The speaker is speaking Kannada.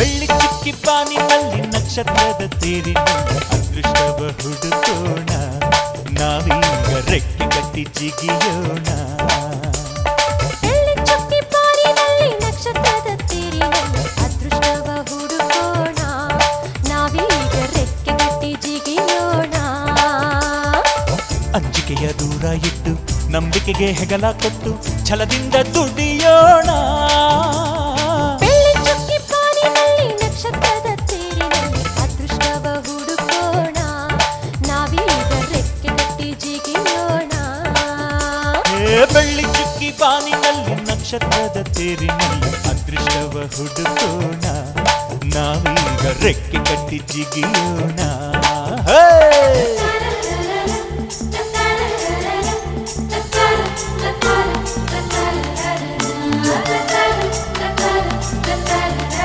ಬೆಳ್ಳಿ ಚುಕ್ಕಿ ಬಾನಿನಲ್ಲಿ ನಕ್ಷತ್ರದ ತೇರಿನಲ್ಲಿ ಅದೃಷ್ಟವ ಹುಡುಕೋಣ ನಾವೀಗ ರೆಕ್ಕೆ ಕಟ್ಟಿ ಜಿಗಿಯೋಣ ಬೆಳ್ಳಿ ಚುಕ್ಕಿ ಬಾನಿನಲ್ಲಿ ನಕ್ಷತ್ರದ ತೇರಿನಲ್ಲಿ ಅದೃಷ್ಟವ ಹುಡುಕೋಣ ನಾವೀಗ ರೆಕ್ಕೆ ಕಟ್ಟಿ ಜಿಗಿಯೋಣ ಅಂಜಿಕೆಯ ದೂರ ಇಟ್ಟು ನಂಬಿಕೆಗೆ ಹೆಗಲ ಕೊಟ್ಟು ಛಲದಿಂದ ದುಡಿಯೋಣ ಬೆಳ್ಳಿ ಚುಕ್ಕಿ ಬಾನಿನಲ್ಲಿ ನಕ್ಷತ್ರದ ತೇರಿನಲ್ಲಿ ಅದೃಷ್ಟವ ಹುಡುಕೋಣ ನಾವೀಗ ರೆಕ್ಕೆ ಕಟ್ಟಿ ಜಿಗಿಯೋಣ ಬೆಳ್ಳಿ ಚುಕ್ಕಿ ಬಾನಿನಲ್ಲಿ ನಕ್ಷತ್ರದ ತೇರಿನಲ್ಲಿ ಅದೃಷ್ಟವ ಹುಡುಕೋಣ ನಾವೀಗ ರೆಕ್ಕೆ ಕಟ್ಟಿ ಜಿಗಿಯೋಣ